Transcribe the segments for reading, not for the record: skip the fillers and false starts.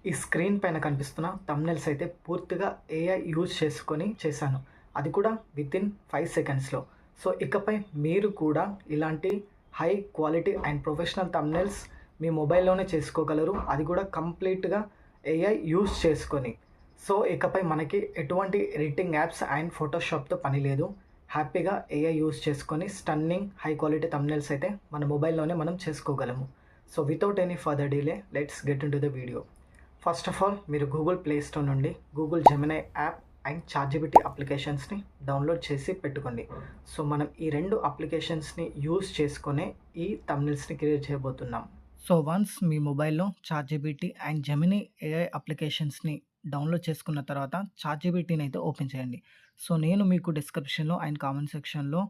ఈ స్క్రీన్ పైన కనిపిస్తున్న థంబ్‌నెయిల్స్ అయితే పూర్తిగా ఏఐ యూజ్ చేసుకొని చేశాను. అది కూడా వితిన్ 5 సెకండ్స్‌లో. సో, ఇకపై మీరు కూడా ఇలాంటి high quality and professional thumbnails మీ మొబైల్‌లోనే చేసుకోగలరు. అది కూడా కంప్లీట్‌గా ఏఐ యూజ్ చేసుకొని. సో, ఇకపై మనకి ఎటువంటి ఎడిటింగ్ యాప్స్ అండ్ ఫోటోషాప్‌తో పని లేదు. హ్యాపీగా ఏఐ యూజ్ చేసుకొని స్టన్నింగ్ హై క్వాలిటీ థంబ్‌నెయిల్స్ అయితే మన మొబైల్‌లోనే మనం చేసుకోగలము. So, without any further delay let's get into the video. First of all మీరు గూగుల్ ప్లే స్టోర్ నుండి Google Gemini app and ChatGPT అప్లికేషన్స్‌ని డౌన్లోడ్ చేసి పెట్టుకోండి. సో, మనం ఈ 2 అప్లికేషన్స్‌ని యూజ్ చేసుకొనే ఈ థంబ్‌నెయిల్స్‌ని క్రియేట్ చేయబోతున్నాం. సో, వన్స్ మీ మొబైల్‌లో చాట్‌జిపిటి అండ్ జెమినీ ఏఐ అప్లికేషన్స్‌ని డౌన్లోడ్ చేసుకున్న తర్వాత చాట్‌జిపిటిని అయితే ఓపెన్ చేయండి. సో, నేను మీకు డిస్క్రిప్షన్‌లో అండ్ కామెంట్ సెక్షన్‌లో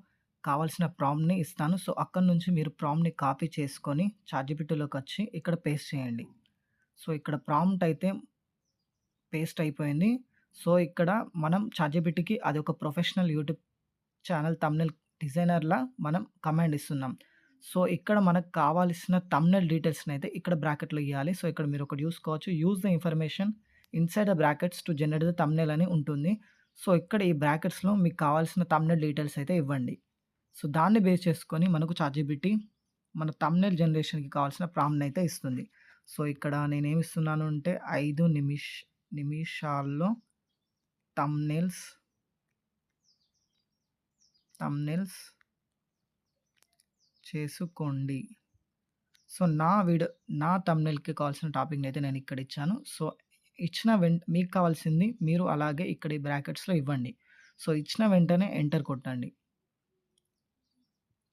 కావాల్సిన ప్రాంప్ట్‌ని ఇస్తాను. సో, అక్కడి నుంచి మీరు ప్రాంప్ట్‌ని కాపీ చేసుకొని చాట్‌జిపిటిలోకొచ్చి ఇక్కడ పేస్ట్ చేయండి. సో, ఇక్కడ ప్రాంప్ట్ అయితే పేస్ట్ అయిపోయింది. సో, ఇక్కడ మనం చాట్‌జిపిటికి అదొక ప్రొఫెషనల్ యూట్యూబ్ ఛానల్ థంబ్‌నెయిల్ డిజైనర్‌లా మనం కమాండ్ ఇస్తున్నాం. సో, ఇక్కడ మనకు కావాల్సిన థంబ్‌నెయిల్ డీటెయిల్స్‌నైతే ఇక్కడ బ్రాకెట్‌లో ఇయ్యాలి. సో, ఇక్కడ మీరొకటి చూసుకోవచ్చు. Use the information inside the brackets to generate the thumbnail అని ఉంటుంది. సో, ఇక్కడ ఈ బ్రాకెట్స్‌లో మీకు కావాల్సిన థంబ్‌నెయిల్ డీటెయిల్స్ అయితే ఇవ్వండి. సో, దాన్ని బేస్ చేసుకొని మనకు చాట్‌జిపిటి మన థంబ్‌నెయిల్ జనరేషన్‌కి కావాల్సిన ప్రాంప్ట్‌నయితే ఇస్తుంది. సో, ఇక్కడ నేనేమిస్తున్నాను అంటే 5 నిమిషాల్లో థంబ్‌నెయిల్స్ థంబ్‌నెయిల్స్ చేసుకోండి. సో, నా థంబ్‌నెయిల్‌కి కావాల్సిన టాపిక్‌నయితే నేనిక్కడ ఇచ్చాను. సో, ఇచ్చిన మీకు కావాల్సింది మీరు అలాగే ఇక్కడ ఈ బ్రాకెట్స్‌లో ఇవ్వండి. సో, ఇచ్చిన వెంటనే ఎంటర్ కొట్టండి.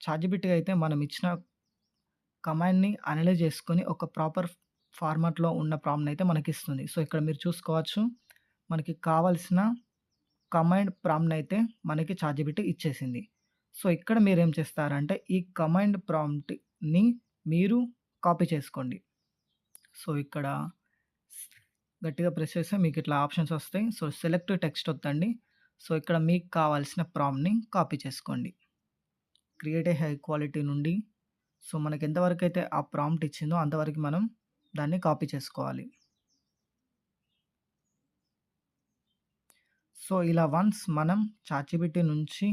చాట్‌జిపిటి అయితే మనం ఇచ్చిన కమాండ్‌ని అనలైజ్ చేసుకొని ఒక ప్రాపర్ ఫార్మాట్‌లో ఉన్న ప్రాంప్ట్‌నయితే మనకిస్తుంది. సో, ఇక్కడ మీరు చూసుకోవచ్చు. మనకి కావాల్సిన కమాండ్ ప్రాంప్ట్‌నయితే మనకి చాట్‌జిపిటి ఇచ్చేసింది. సో, ఇక్కడ మీరేం చేస్తారంటే ఈ కమాండ్ ప్రాంప్ట్‌ని మీరు కాపీ చేసుకోండి. సో, ఇక్కడ గట్టిగా ప్రెస్ చేస్తే మీకిట్లా ఆప్షన్స్ వస్తాయి. సో, సెలెక్ట్ టెక్స్ట్ ఒత్తండి. సో, ఇక్కడ మీకు కావాల్సిన ప్రాంప్ట్‌ని కాపీ చేసుకోండి. క్రియేట్ ఏ హై క్వాలిటీ నుండి సో, మనకెంత వరకైతే ఆ ప్రాంప్ట్ ఇచ్చిందో అంతవరకు మనం దాన్ని కాపీ చేసుకోవాలి. సో, ఇలా వన్స్ మనం చాట్‌జిపిటి నుంచి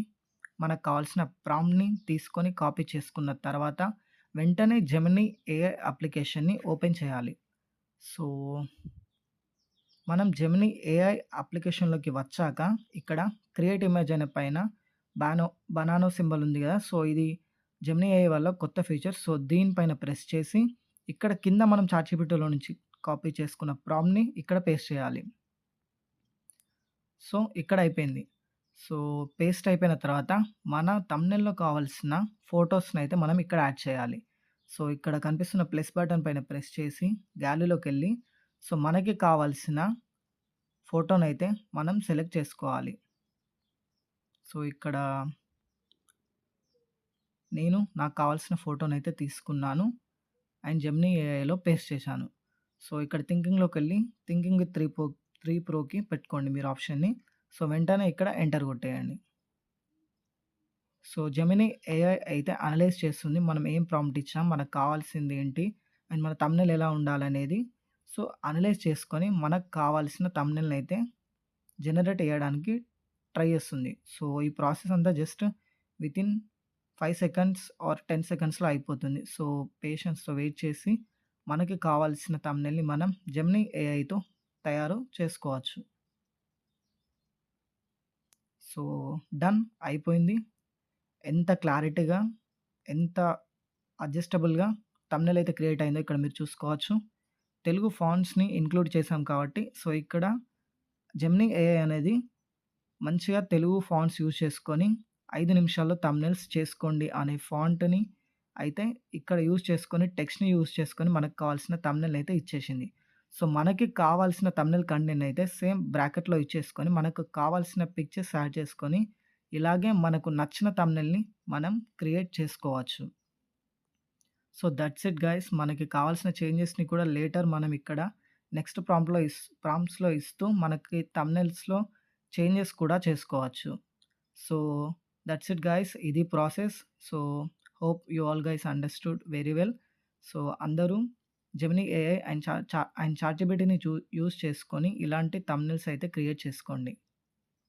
మనకు కావాల్సిన ప్రాంప్ట్‌ని తీసుకొని కాపీ చేసుకున్న తర్వాత వెంటనే జెమినీ ఏఐ అప్లికేషన్‌ని ఓపెన్ చేయాలి. సో, మనం జెమినీ ఏఐ అప్లికేషన్‌లోకి వచ్చాక ఇక్కడ క్రియేట్ ఇమేజ్ అనే పైన బానో బనానో సింబల్ ఉంది గదా! సో, ఇది జెమినీ ఏఐ వల్ల కొత్త ఫీచర్. సో, దీనిపైన ప్రెస్ చేసి ఇక్కడ కింద మనం చాట్‌జిపిటిలో నుంచి కాపీ చేసుకున్న ప్రాంప్ట్‌ని ఇక్కడ పేస్ట్ చేయాలి. సో, ఇక్కడ అయిపోయింది. సో, పేస్ట్ అయిపోయిన తర్వాత మన థంబ్‌నెయిల్‌లో కావాల్సిన ఫోటోస్‌నైతే మనం ఇక్కడ యాడ్ చేయాలి. సో, ఇక్కడ కనిపిస్తున్న ప్లస్ బటన్ పైన ప్రెస్ చేసి గ్యాలరీలోకెళ్ళి సో, మనకి కావాల్సిన ఫోటోనైతే మనం సెలెక్ట్ చేసుకోవాలి. సో, ఇక్కడ నేను నాకు కావాల్సిన ఫోటోనైతే తీసుకున్నాను. అండ్ జెమినీ ఏఐలో పేస్ట్ చేశాను. సో, ఇక్కడ థింకింగ్‌లోకెళ్ళి థింకింగ్ విత్ 3 ప్రోకి పెట్టుకోండి మీరు ఆప్షన్‌ని. సో, వెంటనే ఇక్కడ ఎంటర్ కొట్టేయండి. సో, జెమినీ ఏఐ అయితే అనలైజ్ చేస్తుంది. మనం ఏం ప్రాంప్ట్ ఇచ్చాం, మనకు కావాల్సిందేంటి, అండ్ మన థంబ్‌నెయిల్ ఎలా ఉండాలనేది. సో, అనలైజ్ చేసుకొని మనకు కావాల్సిన థంబ్‌నెయిల్‌నైతే జనరేట్ చేయడానికి ట్రై చేస్తుంది. సో, ఈ ప్రాసెస్ అంతా జస్ట్ వితిన్ 5 సెకండ్స్ ఆర్ 10 సెకండ్స్‌లో అయిపోతుంది. సో, పేషెన్స్‌తో వెయిట్ చేసి మనకి కావాల్సిన థంబ్‌నెయిల్‌ని మనం జెమినీ ఏఐతో తయారు చేసుకోవచ్చు. సో, డన్ అయిపోయింది. ఎంత క్లారిటీగా, ఎంత అడ్జస్టబుల్‌గా థంబ్‌నెయిల్ అయితే క్రియేట్ అయిందో ఇక్కడ మీరు చూసుకోవచ్చు. తెలుగు ఫాంట్స్‌ని ఇంక్లూడ్ చేశాం కాబట్టి, సో, ఇక్కడ జెమినీ ఏఐ అనేది మంచిగా తెలుగు ఫాంట్స్ యూజ్ చేసుకొని 5 నిమిషాల్లో థంబ్‌నెయిల్స్ చేసుకోండి అనే ఫాంట్‌ని అయితే ఇక్కడ యూజ్ చేసుకొని టెక్స్ట్‌ని యూజ్ చేసుకొని మనకు కావాల్సిన థంబ్‌నెయిల్ అయితే ఇచ్చేసింది. సో, మనకి కావాల్సిన థంబ్‌నెయిల్ కంటెంట్ అయితే సేమ్ బ్రాకెట్‌లో ఇచ్చేసుకొని మనకు కావాల్సిన పిక్చర్స్ యాడ్ చేసుకొని ఇలాగే మనకు నచ్చిన థంబ్‌నెయిల్‌ని మనం క్రియేట్ చేసుకోవచ్చు. So, that's it guys. మనకి కావాల్సిన చేంజెస్‌ని కూడా లేటర్ మనం ఇక్కడ నెక్స్ట్ ప్రాంప్ట్స్‌లో ఇస్తూ మనకి థంబ్‌నెయిల్స్‌లో చేంజెస్ కూడా చేసుకోవచ్చు. So, that's it guys. ఇది ప్రాసెస్. So, hope you all guys understood very well. So, అందరూ జెమినీ ఏఐ అండ్ చాట్‌జీపీటీని యూజ్ చేసుకొని ఇలాంటి థంబ్‌నెయిల్స్ అయితే క్రియేట్ చేసుకోండి.